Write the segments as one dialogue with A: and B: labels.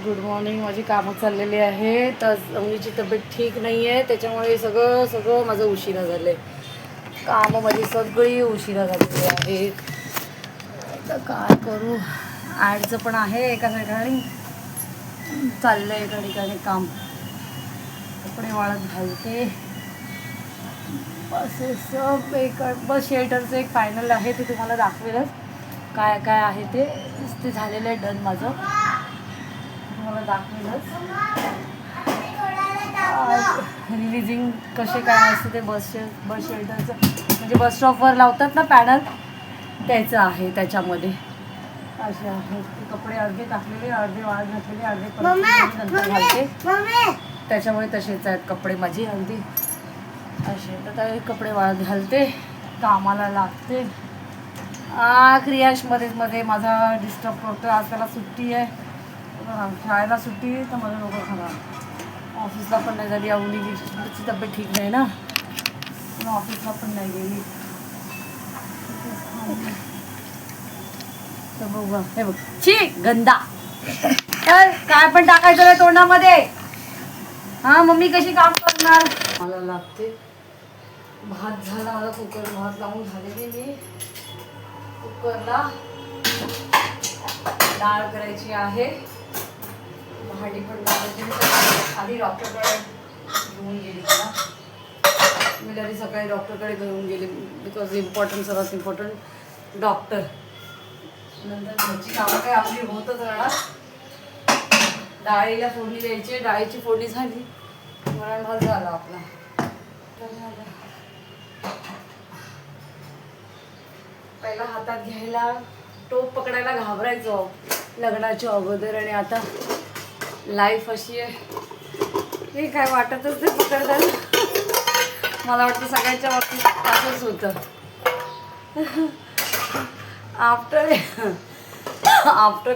A: Good morning. माझी कामं चाललेली आहेत. आज अंगीची तब्येत ठीक नाही आहे, त्याच्यामुळे सगळं माझं उशिरा झालं आहे. कामं माझी सगळी उशिरा झालेली आहेत. आता काय करू. ॲडचं पण आहे, एका ठिकाणी चाललं आहे, एका ठिकाणी काम. कपडे वाळत घालते. बस हे सब बस शेल्टरचं एक फायनल आहे, ते तुम्हाला दाखवेलच काय काय आहे ते झालेलं आहे. डन माझं तुम्हाला दाखवेलच. रिलिजिंग कसे काय असते ते बस शेल्टरचं, म्हणजे बस स्टॉपवर लावतात ना पॅनल, त्याचं आहे. त्याच्यामध्ये असे आहेत कपडे, अर्धे टाकलेले, अर्धे वाळत घातलेले, अर्धे परत नंतर घालते. त्याच्यामुळे तसेच आहेत कपडे माझी अर्धी असे. तर कपडे वाळत घालते, कामाला लागते. क्रियाश मध्ये माझा डिस्टर्ब करतो. आज त्याला सुट्टी आहे, शाळेला सुट्टी आहे, तर माझं डोकं खराब. ऑफिसला पण नाही झाली, अवनीची तब्येत ठीक नाही ना, म्हणून ऑफिसला पण नाही गेली. तर बघू, हे बघ, छी गंदा. तर काय पण टाकायचं रे तोंडामध्ये. हां, मम्मी कशी काम करणार. मला लागते. भात झाला माझा, कुकर भात लावून झालेली. मी कुकरला डाळ करायची आहे, भांडी पण लावायची. आधी डॉक्टरकडे घेऊन गेली मला. मी आधी सकाळी डॉक्टरकडे घेऊन गेली, बिकॉज सर्वात इम्पॉर्टंट डॉक्टर. नंतर घरची कामं काय आपली होतच राहणार. डाळीला फोडणी द्यायची, डाळीची फोडणी झाली, वरण भात झाला आपला. पहिला हातात घ्यायला, टोप पकडायला घाबरायचो लग्नाच्या अगोदर, आणि आता लाईफ अशी आहे हे काय वाटतच ते पकडताना. मला वाटतं सगळ्यांच्या बाबतीत असंच होतं. आफ्टर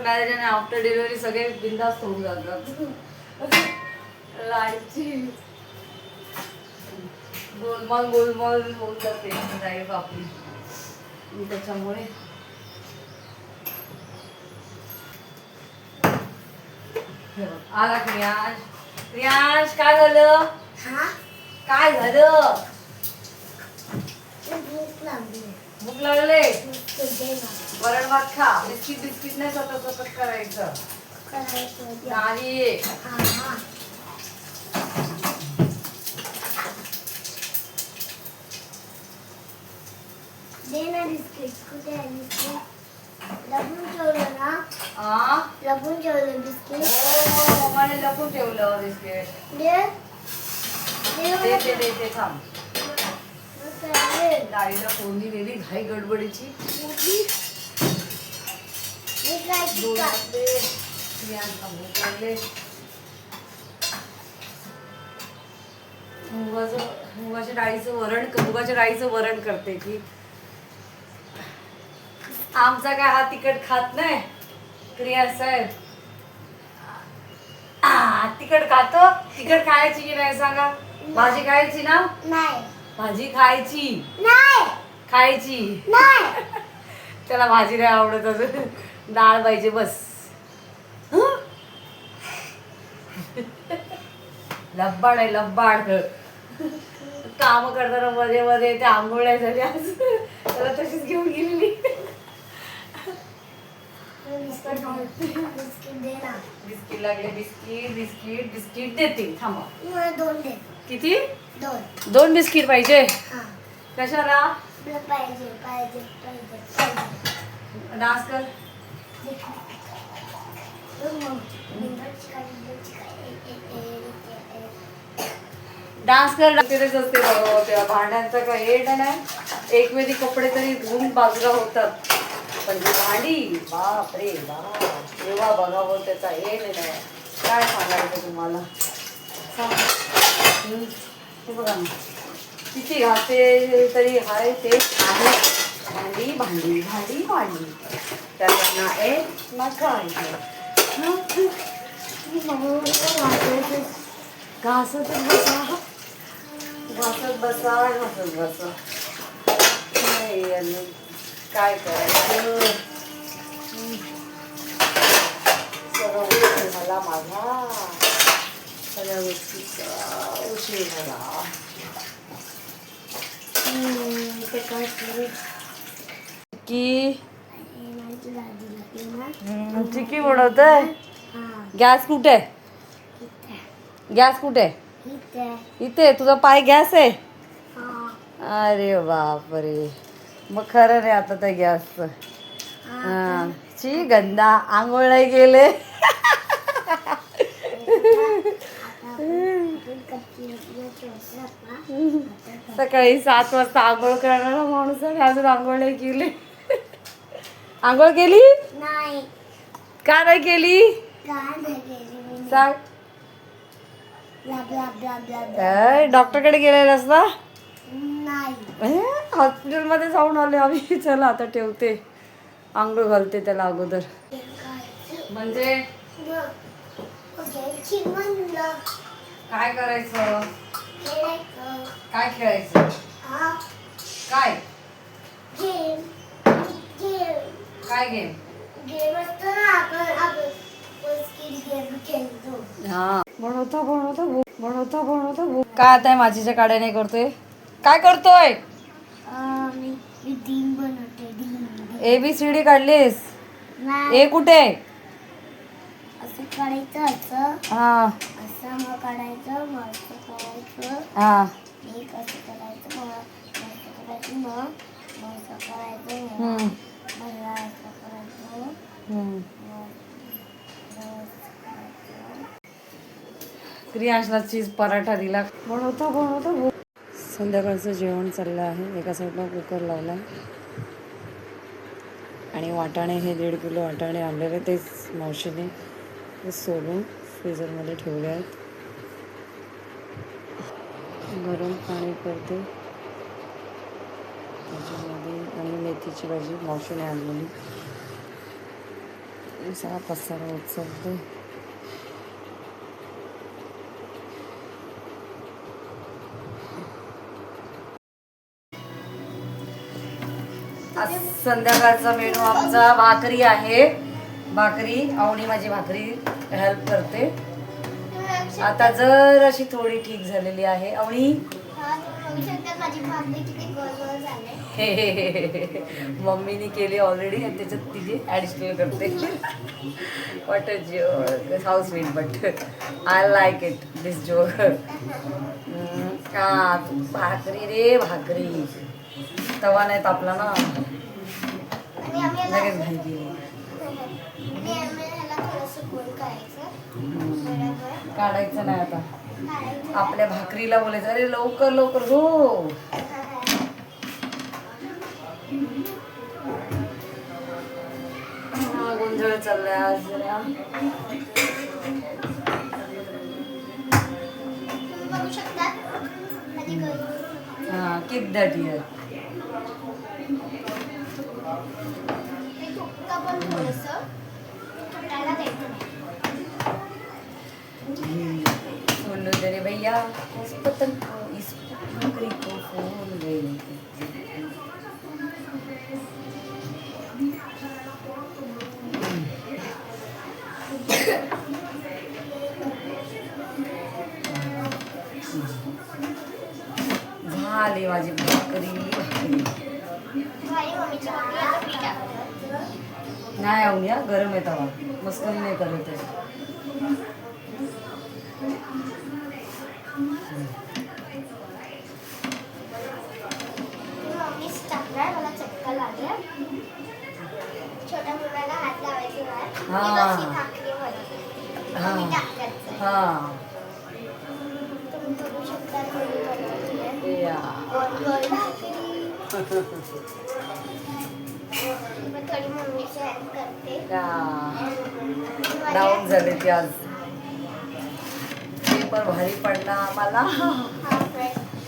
A: मॅरेज आणि आफ्टर डिलिव्हरी सगळे बिंदास्त होऊन जातात. लाईफची गोलमाल होऊन जाते लाईफ आपली. त्याच्यामुळे आला क्रियांश काय झालं. काय झालं. भूक लागले. वरण भात खा. बिस्किट नाही सतत करायचं नाही.
B: बिस्किट कुठे आहे. बिस्किट लपून ठेवलं ना. लपून ठेवलं बिस्किट.
A: हो, मला लपून ठेवलं बिस्किट. दे थांब. डाळीला फोडणी दिली घाई गडबडीची. मुगाच्या डाळीचं वरण करते की. आमचा काय हा तिखट खात नाही क्रिया साहेब. तिखट खातो. तिखट खायची की नाही सांगा. भाजी खायची ना.
B: नाही.
A: भाजी खायची
B: नाही.
A: खायची
B: नाही.
A: त्याला भाजी नाही आवडत, अजून डाळ पाहिजे बस. लब्बाड आहे लब्बाड. काम करताना मध्ये मध्ये ते आंघोळ्या झाली आज, त्याला तशीच घेऊन गेलेली. बिस्किट लागले. बिस्किट देते थांबा.
B: 2 दे.
A: किती.
B: 2
A: बिस्किट पाहिजे. कशाला.
B: पाहिजे.
A: डान्स कर. डान्स कर. तिथेच असते बरोबर. त्या भांड्यांचा काय हेड नाही. एक वेळी कपडे तरी धुवून बाजूला होतात, पण भांडी बाप रे बाप, तेव्हा बघावं त्याचा हेड नाही. काय सांगायचं तुम्हाला. हे बघा ना किती घाते तरी हाय ते आहे. भांडी भांडी भांडी भांडी त्यांना एक नका घासत बसा. काय करायचं. सगळं मला झाला माझा, सगळ्या गोष्टीचा उशीर झाला. चिक्की बनवतोय. गॅस कुठे? गॅस कुठे? इथे. तुझा पाय गॅस आहे? अरे बापरे, मग खरं नाही आता त्या गॅसचं. हा ची गंदा, आंघोळ नाही गेले. सकाळी 7 वाजता आंघोळ करणारा माणूस आणि अजून आंघोळ नाही केली. आंघोळ केली
B: नाही.
A: का नाही केली सांग. डॉक्टरकडे गेलेलास ना? हॉस्पिटलमध्ये जाऊन आले आम्ही. चला आता ठेवते, आंघोळ घालते त्याला अगोदर. म्हणजे काय करायचं, काय खेळायचं, काय काय गेम? हा बनवता भूक. काय आता माझीच्या काड्या नाही करतोय? काय करतोय? ABCD काढलीस? ए कुठे?
B: असं काढायचं, असं
A: हा
B: असं मग काढायचं, मग असं करायचं.
A: हा
B: एक असं करायचं, मग असं करायचं, मग असं करायचं,
A: हम्म
B: मग असं करायचं,
A: हम्म.
B: मग असं करायचं.
A: क्रियांशला चीज पराठा दिला. बनवता भूक. संध्याकाळचं जेवण चाललं आहे. एका साईडला कुकर लावला आणि वाटाणे, हे 1.5 किलो वाटाणे आणलेले, तेच मावशीने ते सोलून फ्रीझरमध्ये ठेवले आहेत. गरम पाणी करते त्याच्यामध्ये, आणि मेथीची भाजी मावशीने आणलेली. सगळा पसारा उचलते. आज संध्याकाळचा मेनू आमचा भाकरी आहे. भाकरी, आवडी माझी भाकरी हेल्प करते. आता जर अशी थोडी ठीक झालेली आहे. आवडी
B: माझी भाकरी किती गोल झाले.
A: मम्मीने केली ऑलरेडी आणि त्याच्यात तिची ॲडिशनल करते. What a joke, how sweet, but I like it this joke. हा भाकरी रे भाकरी, तवा नाही तापला ना, लगेच भाई गेली. काढायचं नाही आता, आपल्या भाकरीला बोलायचं अरे लवकर लवकर हो. गोंधळ चाललाय आज जरा.
B: बघू शकता
A: हा कीप दॅट हिअर.
B: पण थोडंसं तुटायला द्यायचं.
A: बोलो तेरे भैया इस पतंग को, इस भाकरी को फोन गए. झाली माझी भाकरी. नाही आवडी, गरम आहे तवा, मस्करी नाही करत आहे.
B: मला चटका लागला. छोट्या मुलाला हात लावायचे नाही.
A: हा
B: तुम्ही बघू शकता थोडी बनवते. थोडी मम्मीची हेल्प करते.
A: डाऊन झाले ती आज. पेपर भारी पडला आम्हाला.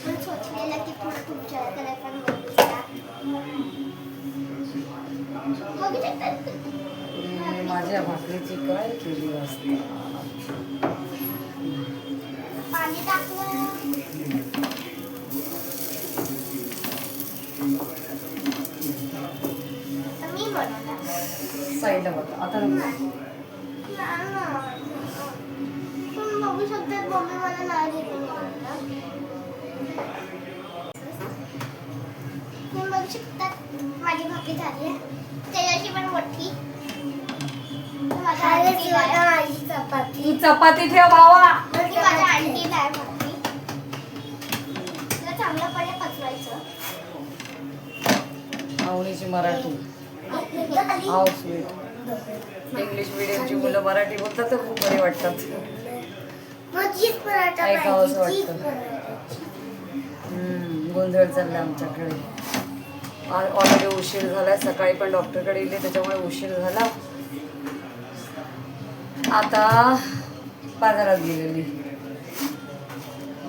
B: पण सोचलेलं की थोडं तुमच्याकडे पण बघूया. बघू शकता
A: माझ्या भाकरीची काय केली असते.
B: पाणी टाकलं. मी बनवला
A: साईडला बघा आता.
B: मम्मी मला नाही दिली ना. तुम्ही बघू शकता माझी भाकरी झाली आहे. त्याच्याशी पण मोठी.
A: तू चपाती ठेव भावा.
B: माझ्या आंटीला आहे भाकरी. तिला चांगलंपणे पचवायचं.
A: आवडीची मराठी हाव स्वीट. इंग्लिश मीडियमची मुलं मराठी बोलतात तर खूप बरे वाटतात. ऐकावं असं वाटतं. गोंधळ चालला आमच्याकडे. ऑलरेडी उशीर झालाय. सकाळी पण डॉक्टरकडे गेले त्याच्यामुळे उशीर झाला. आता बाजारात गेलेली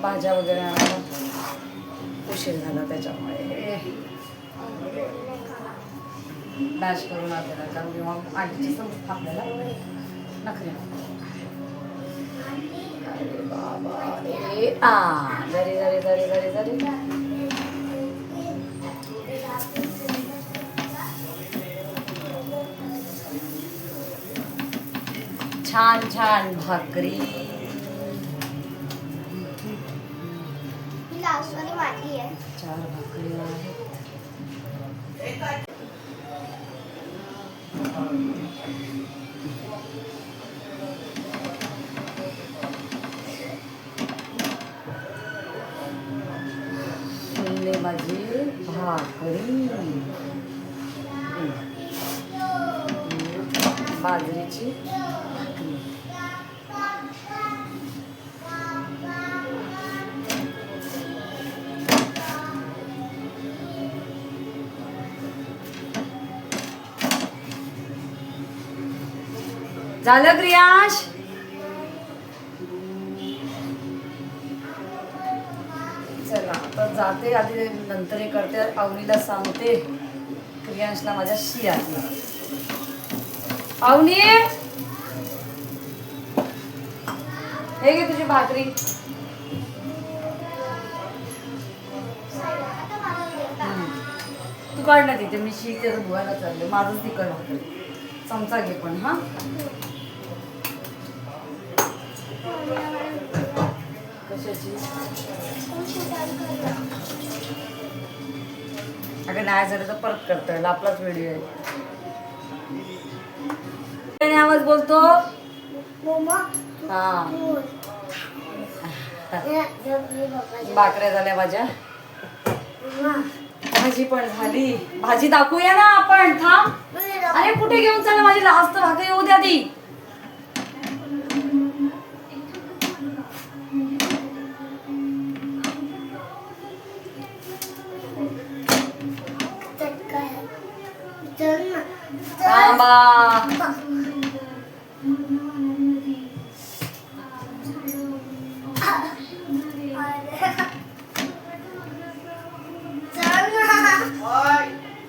A: भाज्या वगैरे आणायला उशीर झाला त्याच्यामुळे मॅच करून आपल्याला कारण किंवा आजीची समज आपल्याला नखरे. अरे बाबा रे जरी जरी जरी जरी जरी छान छान भाकरी.
B: लास्टवाली माझी आहे.
A: 4 भाकरी आहेत. छोले भाजी भाकरी बाजरीची भाकरी. झालं क्रियाश. चला आता जाते. आधी नंतर हे करते. अवनीला सांगते. क्रियांशला माझ्या शी आली. अवनी हे घे तुझी भाकरी. तू काढ ना तिथे. मी शी त्याचं धुवायला चालले. माझंच तिकड भाकरी. चमचा घे पण. हा कशाची अगं नाही झालं तर परत करता येईल. आपलाच व्हिडिओ आहे. आवाज बोलतो. हा भाकऱ्या झाल्या माझ्या. भाजी पण झाली. भाजी दाखवूया ना आपण. थांब. अरे कुठे घेऊन चालला. माझी लास्ट भाकरी येऊ द्या ती. थांबा.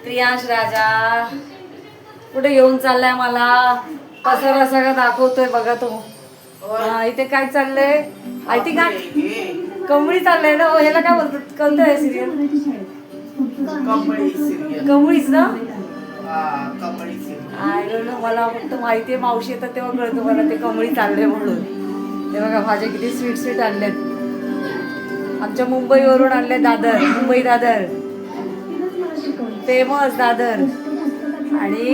A: प्रियांश राजा कुठे घेऊन चाललाय मला. पसारा सगळं दाखवतोय बघा तो. इथे काय चाललंय. आय थिंक कमळी चाललंय ना. ह्याला काय बोलतात. कोणतं आहे सिरियल. कमळीच ना. I don't know. मला फक्त माहितीये मावशी येतात तेव्हा कळतं मला ते कमळी चाललंय म्हणून. ते बघा भाज्या किती स्वीट स्वीट आणल्यात. आमच्या मुंबईवरून आणले. दादर. मुंबई दादर फेमस दादर. आणि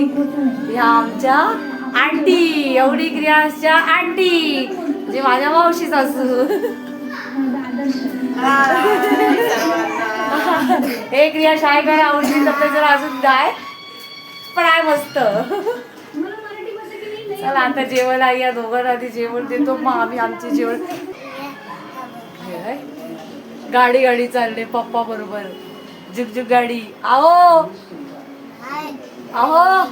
A: ह्या आमच्या आंटी. एवढी क्रियांशच्या आंटी म्हणजे माझ्या मावशी सासू. हे क्रियांश आहे काय. आवडली जर अजून काय पण आहे मस्त. चला आता जेवण या दोघांना आधी जेवण देतो. मग आम्ही आमचे जेवण. गाडी गाडी चालले पप्पा बरोबर. जुगजुग गाडी. आहो आहो.